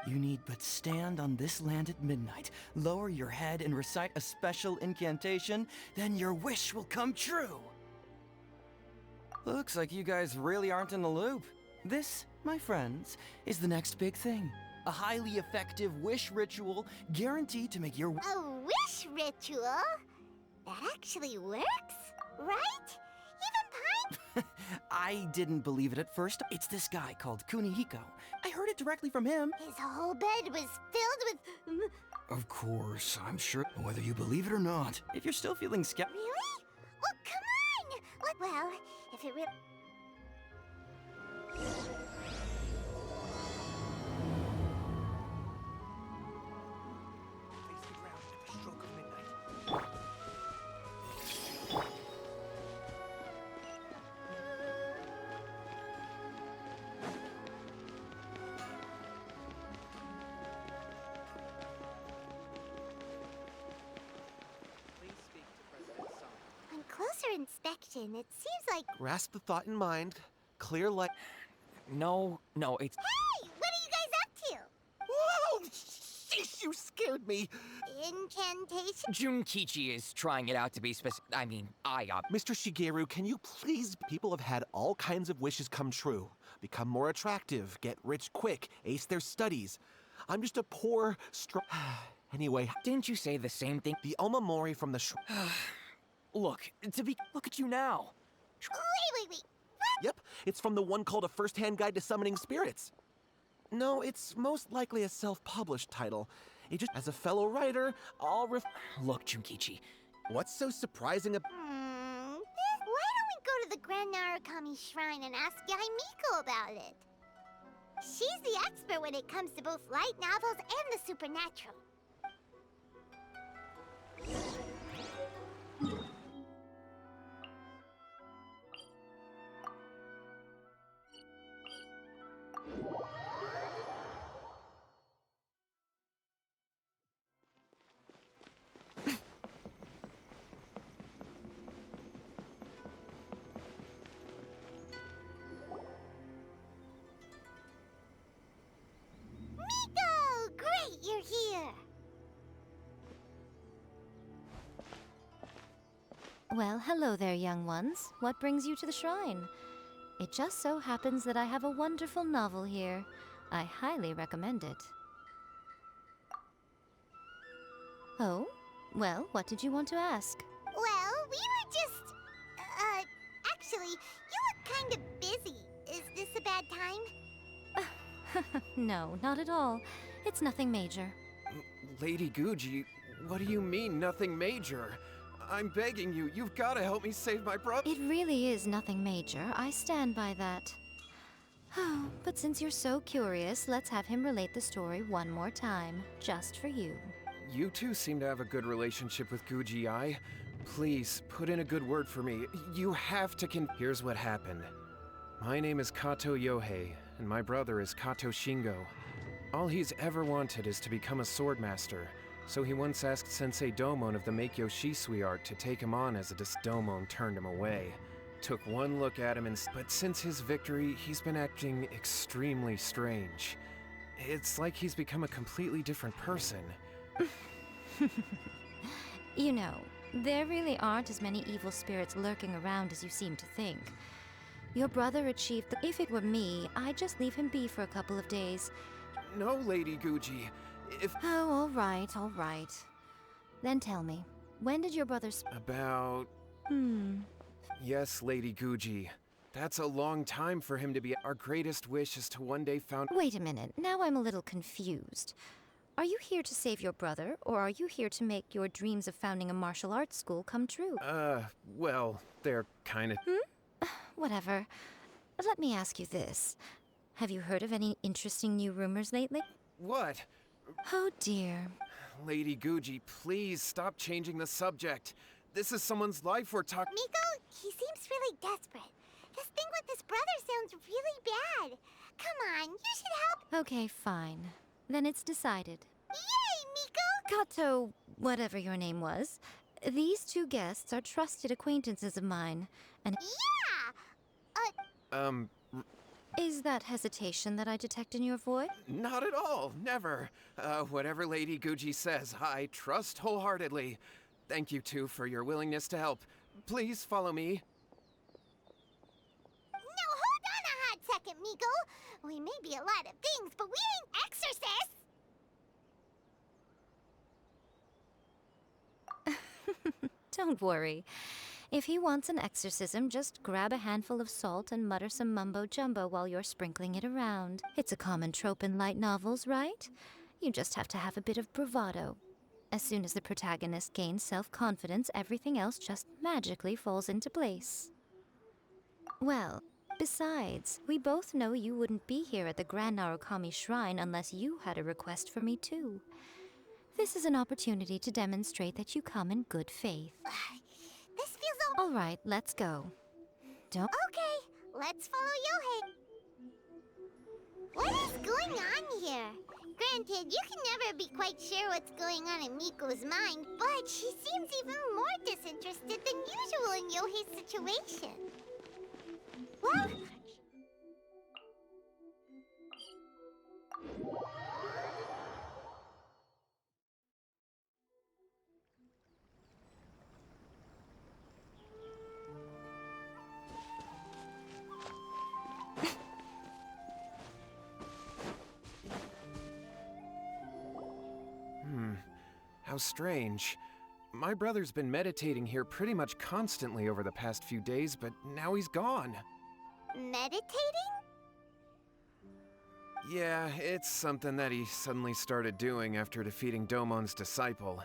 You need but stand on this land at midnight, lower your head and recite a special incantation, then your wish will come true. Looks like you guys really aren't in the loop. This, my friends, is the next big thing. A highly effective wish ritual guaranteed to make your A wish ritual? That actually works, right? Even Pine? I didn't believe it at first. It's this guy called Kunihiko. I heard it directly from him. His whole bed was filled with... Of course, I'm sure, whether you believe it or not. If you're still feeling skeptical... Really? Well, come on! Well, if it really... On closer inspection, it seems like... Grasp the thought in mind. Clear light. No, it's... Hey! What are you guys up to? Whoa! Sheesh, you scared me. Incantation? Junkichi is trying it out to be specific. I mean, Mr. Shigeru, can you please? People have had all kinds of wishes come true. Become more attractive, get rich quick, ace their studies. I'm just a poor, Anyway, Didn't you say the same thing? the Omamori from the Look at you now. Wait. What? Yep, it's from the one called A First-Hand Guide to Summoning Spirits. No, it's most likely a self-published title. It just, as a fellow writer, Look, Junkichi. What's so surprising about... Why don't we go to the Grand Narukami Shrine and ask Yaimiko about it? She's the expert when it comes to both light novels and the supernatural. Miko! Great, you're here! Well, hello there, young ones. What brings you to the shrine? It just so happens that I have a wonderful novel here. I highly recommend it. Oh? Well, what did you want to ask? Well, we were just... actually, you look kind of busy. Is this a bad time? No, not at all. It's nothing major. Lady Guji, what do you mean, nothing major? I'm begging you, you've got to help me save my brother. It really is nothing major. I stand by that. Oh, but since you're so curious, let's have him relate the story one more time, just for you. You two seem to have a good relationship with Guji-ai. Please, put in a good word for me. You have to Here's what happened. My name is Kato Yohei, and my brother is Kato Shingo. All he's ever wanted is to become a swordmaster, so he once asked Sensei Domon of the Meikyo Shisui art to take him on as a Domon turned him away. Took one look at him but since his victory, he's been acting extremely strange. It's like he's become a completely different person. You know, there really aren't as many evil spirits lurking around as you seem to think. Your brother achieved If it were me, I'd just leave him be for a couple of days. No, Lady Guji. If... Oh, all right. Then tell me, when did your brother About... Yes, Lady Guji. That's a long time for him to be... Our greatest wish is to one day found... Wait a minute, now I'm a little confused. Are you here to save your brother, or are you here to make your dreams of founding a martial arts school come true? Well, they're kinda... Whatever. Let me ask you this. Have you heard of any interesting new rumors lately? What? Oh dear. Lady Guji, please stop changing the subject. This is someone's life we're talking... Miko, he seems really desperate. This thing with his brother sounds really bad. Come on, you should help. Okay, fine. Then it's decided. Yay, Miko! Kato, whatever your name was, these two guests are trusted acquaintances of mine, and... Yeah! Is that hesitation that I detect in your voice? Not at all, never. Whatever Lady Guji says, I trust wholeheartedly. Thank you two for your willingness to help. Please follow me. No, hold on a hot second, Miko. We may be a lot of things, but we ain't exorcists. Don't worry. If he wants an exorcism, just grab a handful of salt and mutter some mumbo-jumbo while you're sprinkling it around. It's a common trope in light novels, right? You just have to have a bit of bravado. As soon as the protagonist gains self-confidence, everything else just magically falls into place. Well, besides, we both know you wouldn't be here at the Grand Narukami Shrine unless you had a request for me too. This is an opportunity to demonstrate that you come in good faith. This feels all... All right, let's go. Don't... Okay, let's follow Yohei. What is going on here? Granted, you can never be quite sure what's going on in Miko's mind, but she seems even more disinterested than usual in Yohei's situation. Well... How strange. My brother's been meditating here pretty much constantly over the past few days, but now he's gone. Meditating? Yeah, it's something that he suddenly started doing after defeating Domon's disciple.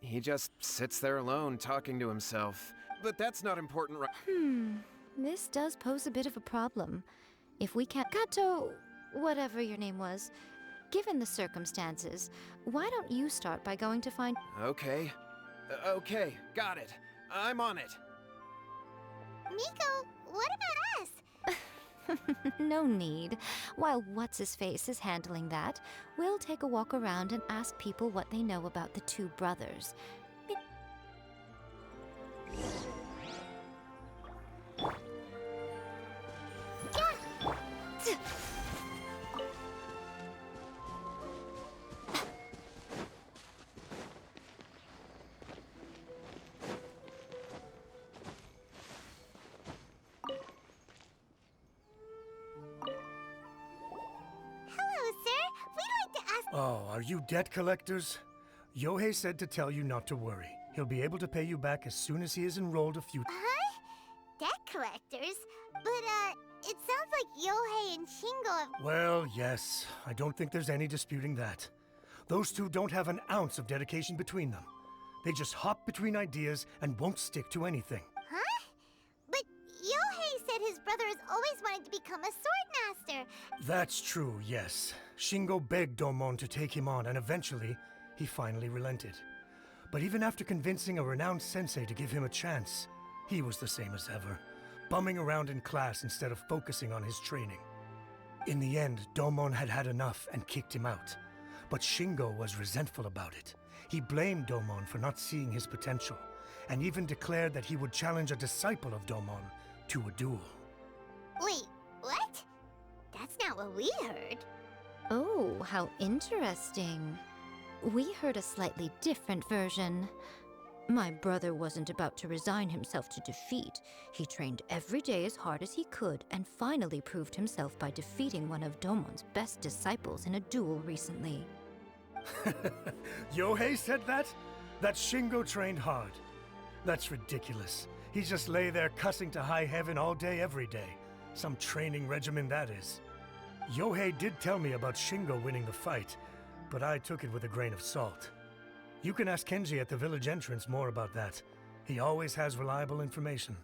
He just sits there alone, talking to himself. But that's not important, right? This does pose a bit of a problem. If we can't... Kato, whatever your name was, given the circumstances, why don't you start by going to find... Okay. Okay, got it. I'm on it. Miko, what about us? No need. While What's-His-Face is handling that, we'll take a walk around and ask people what they know about the two brothers. Hello, sir. We'd like to ask... Oh, are you debt collectors? Yohei said to tell you not to worry. He'll be able to pay you back as soon as he has enrolled a few... Huh? Debt collectors? But, it sounds like Yohei and Shingo have... Well, yes. I don't think there's any disputing that. Those two don't have an ounce of dedication between them. They just hop between ideas and won't stick to anything. Huh? But Yohei said his brother has always wanted to become a sword master. That's true, yes. Shingo begged Domon to take him on, and eventually, he finally relented. But even after convincing a renowned sensei to give him a chance, he was the same as ever, bumming around in class instead of focusing on his training. In the end, Domon had had enough and kicked him out. But Shingo was resentful about it. He blamed Domon for not seeing his potential, and even declared that he would challenge a disciple of Domon to a duel. Wait, what? That's not what we heard. Oh, how interesting. We heard a slightly different version. My brother wasn't about to resign himself to defeat. He trained every day as hard as he could and finally proved himself by defeating one of Domon's best disciples in a duel recently. Yohei said that? That Shingo trained hard. That's ridiculous. He just lay there cussing to high heaven all day, every day. Some training regimen, that is. Yohei did tell me about Shingo winning the fight, but I took it with a grain of salt. You can ask Kenji at the village entrance more about that. He always has reliable information.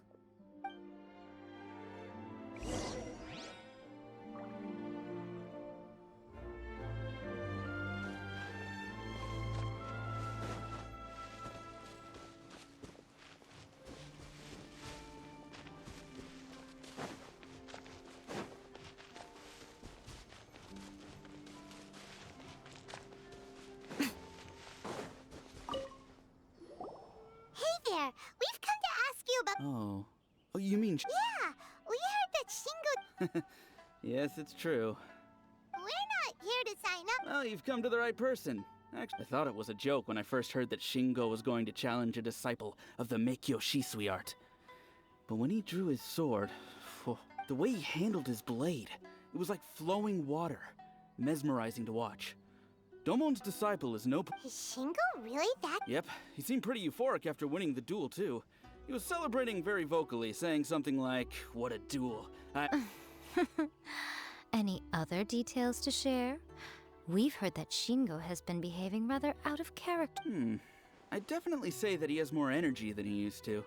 Hey there, we've come to ask you about... Oh, you mean... Yeah, we heard that Shingo... Yes, it's true. We're not here to sign up. Well, you've come to the right person. Actually, I thought it was a joke when I first heard that Shingo was going to challenge a disciple of the Meikyo Shisui art. But when he drew his sword, the way he handled his blade, it was like flowing water. Mesmerizing to watch. Domon's disciple is no... Is Shingo really that? Yep, he seemed pretty euphoric after winning the duel, too. He was celebrating very vocally, saying something like, "What a duel. Any other details to share? We've heard that Shingo has been behaving rather out of character. I'd definitely say that he has more energy than he used to.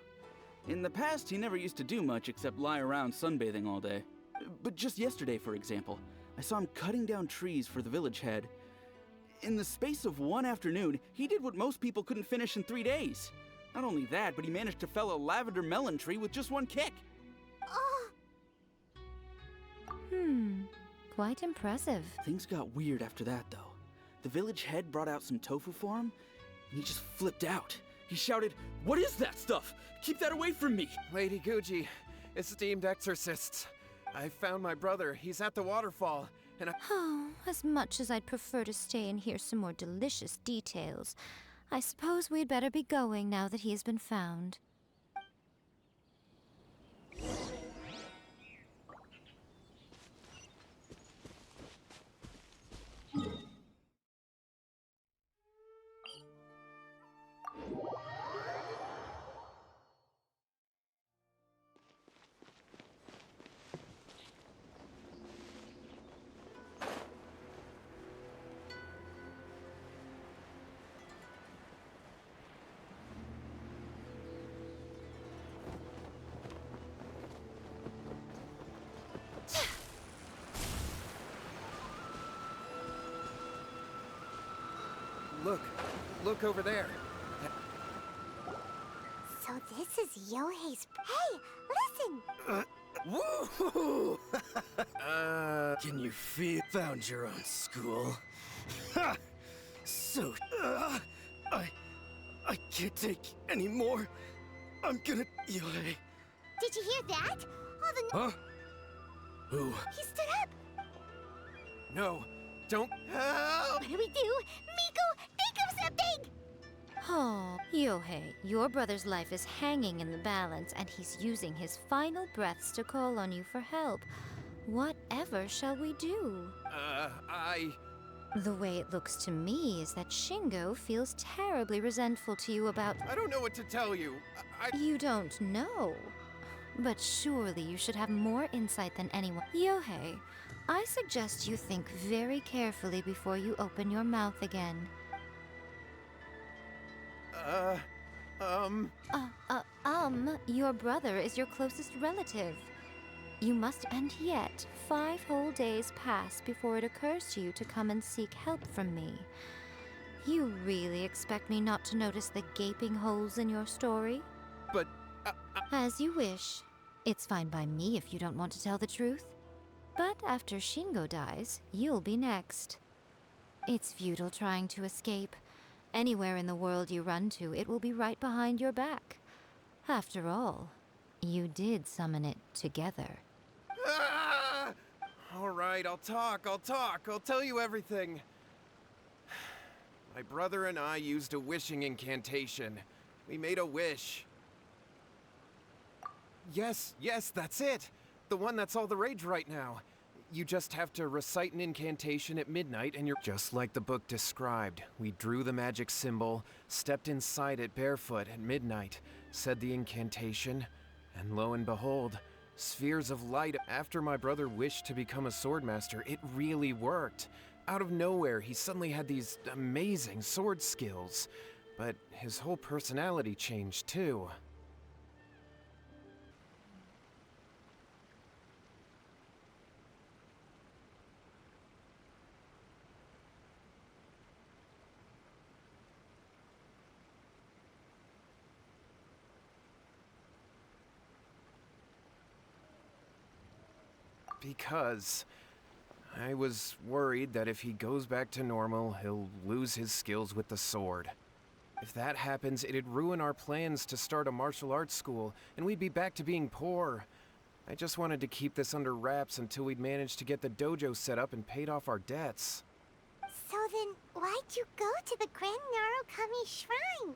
In the past, he never used to do much except lie around sunbathing all day. But just yesterday, for example, I saw him cutting down trees for the village head. In the space of one afternoon, he did what most people couldn't finish in 3 days. Not only that, but he managed to fell a lavender melon tree with just one kick. Oh, Quite impressive. Things got weird after that, though. The village head brought out some tofu for him, and he just flipped out. He shouted, "What is that stuff? Keep that away from me!" Lady Guji, esteemed exorcists. I found my brother. He's at the waterfall, and I... Oh, as much as I'd prefer to stay and hear some more delicious details, I suppose we'd better be going now that he has been found. Look over there. so this is Yohei's... Hey, listen! Woohoo! Can you feel? Found your own school? Ha! So, I can't take any more. I'm gonna... Yohei. Did you hear that? All the... Huh? Who? He stood up! No, don't... Help! What do we do? Miko, think of something! Oh, Yohei, your brother's life is hanging in the balance, and he's using his final breaths to call on you for help. Whatever shall we do? The way it looks to me is that Shingo feels terribly resentful to you about... I don't know what to tell you. You don't know. But surely you should have more insight than anyone. Yohei, I suggest you think very carefully before you open your mouth again. Your brother is your closest relative. You must, and yet 5 whole days pass before it occurs to you to come and seek help from me. You really expect me not to notice the gaping holes in your story? But, As you wish. It's fine by me if you don't want to tell the truth. But after Shingo dies, you'll be next. It's futile trying to escape. Anywhere in the world you run to, it will be right behind your back. After all, you did summon it together. All right, I'll talk. I'll tell you everything. My brother and I used a wishing incantation. We made a wish. Yes, that's it. The one that's all the rage right now. You just have to recite an incantation at midnight and you're... Just like the book described, we drew the magic symbol, stepped inside it barefoot at midnight, said the incantation, and lo and behold, spheres of light. After my brother wished to become a swordmaster, it really worked. Out of nowhere, he suddenly had these amazing sword skills. But his whole personality changed too. Because I was worried that if he goes back to normal, he'll lose his skills with the sword. If that happens, it'd ruin our plans to start a martial arts school, and we'd be back to being poor. I just wanted to keep this under wraps until we'd managed to get the dojo set up and paid off our debts. So then, why'd you go to the Grand Narukami Shrine?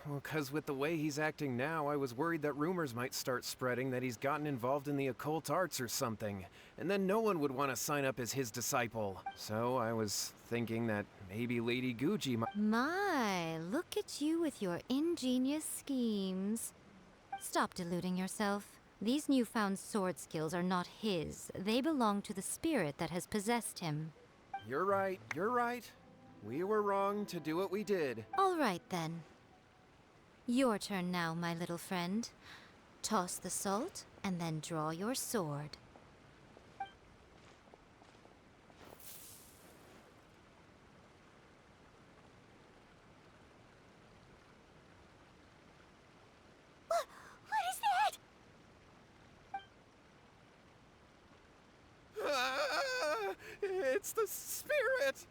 Well, 'cause with the way he's acting now, I was worried that rumors might start spreading that he's gotten involved in the occult arts or something, and then no one would want to sign up as his disciple. So I was thinking that maybe Lady Guji might. My, look at you with your ingenious schemes. Stop deluding yourself. These newfound sword skills are not his. They belong to the spirit that has possessed him. You're right, you're right. We were wrong to do what we did. All right, then. Your turn now, my little friend. Toss the salt, and then draw your sword. What is that? Ah, it's the spirit!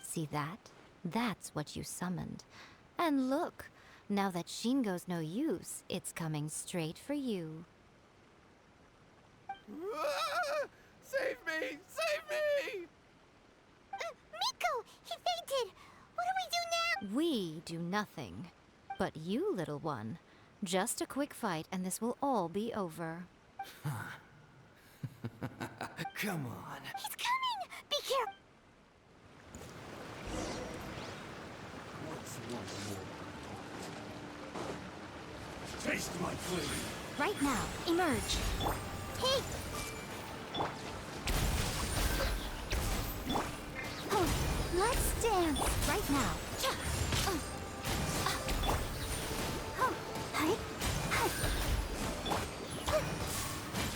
See that? That's what you summoned. And look, now that Shingo's no use, it's coming straight for you. Ah, save me! Save me! Miko! He fainted! What do we do now? We do nothing. But you, little one, just a quick fight and this will all be over. Come on. He's coming! Be careful! Taste my flavor. Right now, emerge. Hey! Oh, let's dance right now.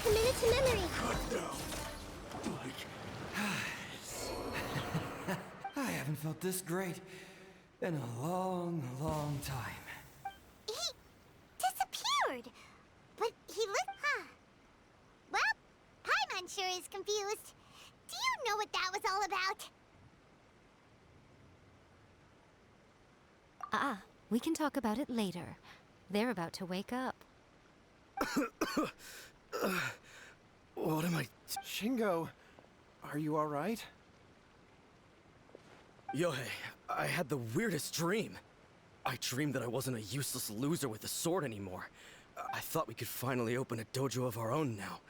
Commit it to memory. Cut down. I haven't felt this great in a long, long time. He disappeared. But he looked... Well, Paimon sure is confused. Do you know what that was all about? We can talk about it later. They're about to wake up. What am I... Shingo, are you alright? Yohei, I had the weirdest dream. I dreamed that I wasn't a useless loser with a sword anymore. I thought we could finally open a dojo of our own now.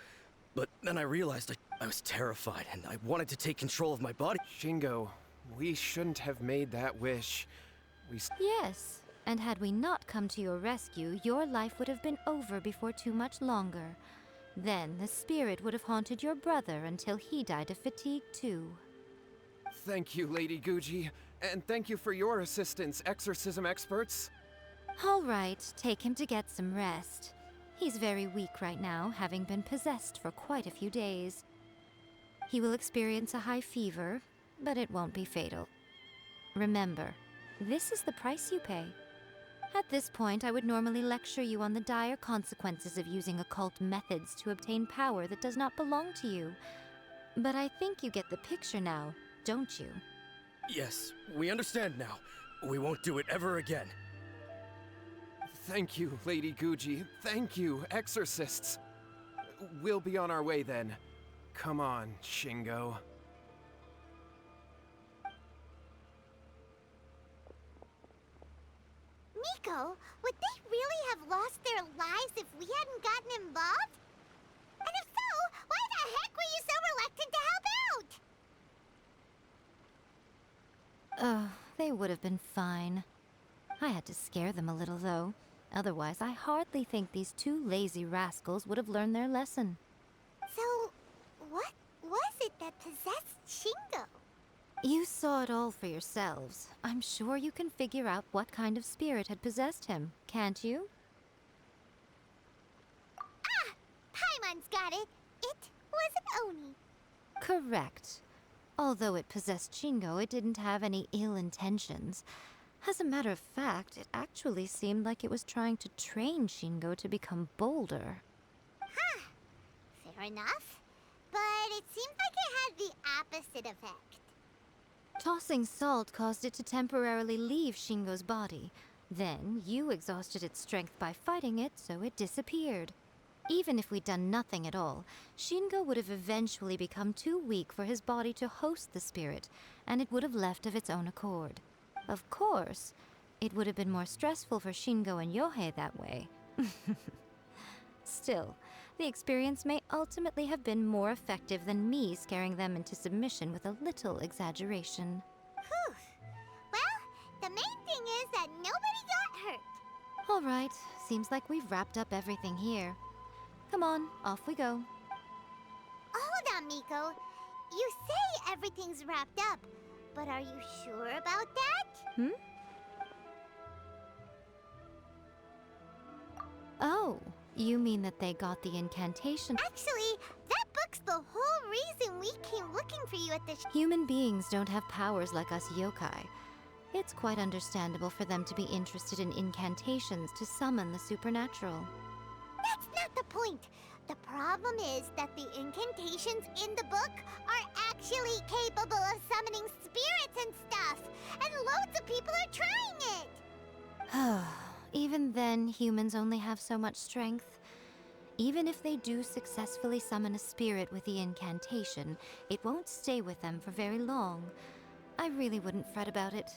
But then I realized I was terrified, and I wanted to take control of my body. Shingo, we shouldn't have made that wish. Yes, and had we not come to your rescue, your life would have been over before too much longer. Then the spirit would have haunted your brother until he died of fatigue too. Thank you, Lady Guji. And thank you for your assistance, exorcism experts. All right, take him to get some rest. He's very weak right now, having been possessed for quite a few days. He will experience a high fever, but it won't be fatal. Remember, this is the price you pay. At this point, I would normally lecture you on the dire consequences of using occult methods to obtain power that does not belong to you. But I think you get the picture now, don't you? Yes, we understand now. We won't do it ever again. Thank you, Lady Guji. Thank you, exorcists. We'll be on our way then. Come on, Shingo. Miko, would they really have lost their lives if we hadn't gotten involved? And if so, why the heck were you so reluctant to help out? Oh, they would have been fine. I had to scare them a little, though. Otherwise, I hardly think these two lazy rascals would have learned their lesson. So, what was it that possessed Shingo? You saw it all for yourselves. I'm sure you can figure out what kind of spirit had possessed him, can't you? Ah! Paimon's got it. It was an Oni. Correct. Although it possessed Shingo, it didn't have any ill intentions. As a matter of fact, it actually seemed like it was trying to train Shingo to become bolder. Huh. Fair enough. But it seems like it had the opposite effect. Tossing salt caused it to temporarily leave Shingo's body. Then, you exhausted its strength by fighting it, so it disappeared. Even if we'd done nothing at all, Shingo would have eventually become too weak for his body to host the spirit, and it would have left of its own accord. Of course, it would have been more stressful for Shingo and Yohei that way. Still, the experience may ultimately have been more effective than me scaring them into submission with a little exaggeration. Whew. Well, the main thing is that nobody got hurt. All right, seems like we've wrapped up everything here. Come on, off we go. Hold on, Miko. You say everything's wrapped up, but are you sure about that? Oh, you mean that they got the incantation? Actually, that book's the whole reason we came looking for you at the Human beings don't have powers like us yokai. It's quite understandable for them to be interested in incantations to summon the supernatural. That's not the point. The problem is that the incantations in the book are actually capable of summoning spirits and stuff, and loads of people are trying it. Even then, humans only have so much strength. Even if they do successfully summon a spirit with the incantation, it won't stay with them for very long. I really wouldn't fret about it.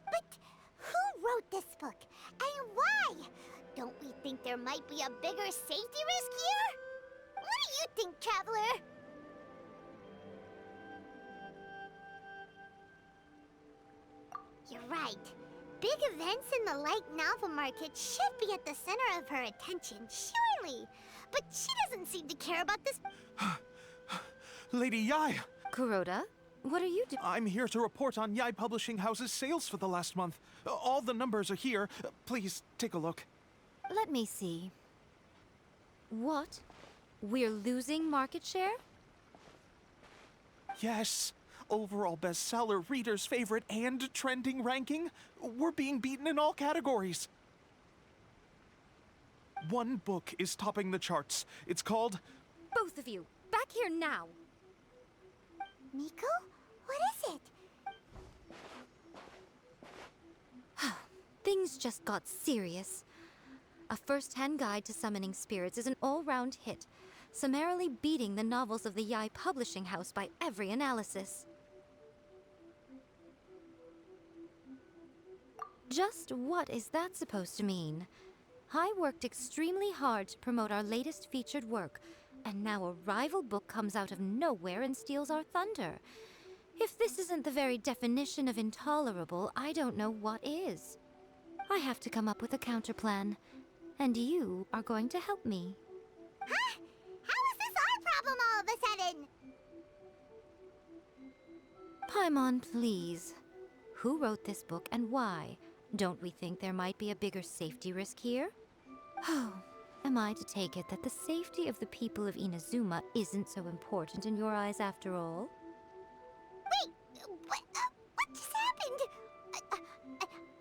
But who wrote this book, and why? Don't we think there might be a bigger safety risk here? What do you think, Traveler? You're right. Big events in the light novel market should be at the center of her attention, surely. But she doesn't seem to care about this. Lady Yai, Kuroda, what are you doing? I'm here to report on Yai Publishing House's sales for the last month. All the numbers are here. Please take a look. Let me see. What? We're losing market share? Yes. Overall bestseller, reader's favorite, and trending ranking. We're being beaten in all categories. One book is topping the charts. It's called... Both of you, back here now! Miko? What is it? Things just got serious. A first-hand guide to summoning spirits is an all-round hit, summarily beating the novels of the Yai Publishing House by every analysis. Just what is that supposed to mean? I worked extremely hard to promote our latest featured work, and now a rival book comes out of nowhere and steals our thunder. If this isn't the very definition of intolerable, I don't know what is. I have to come up with a counterplan, and you are going to help me. Huh? How is this our problem all of a sudden? Paimon, please. Who wrote this book and why? Don't we think there might be a bigger safety risk here? Oh, am I to take it that the safety of the people of Inazuma isn't so important in your eyes after all? Wait, what just happened?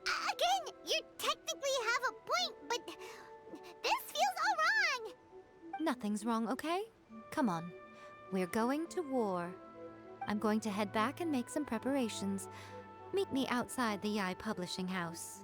Again, you technically have a point, but this feels all wrong. Nothing's wrong, okay? Come on. We're going to war. I'm going to head back and make some preparations. Meet me outside the Yai Publishing House.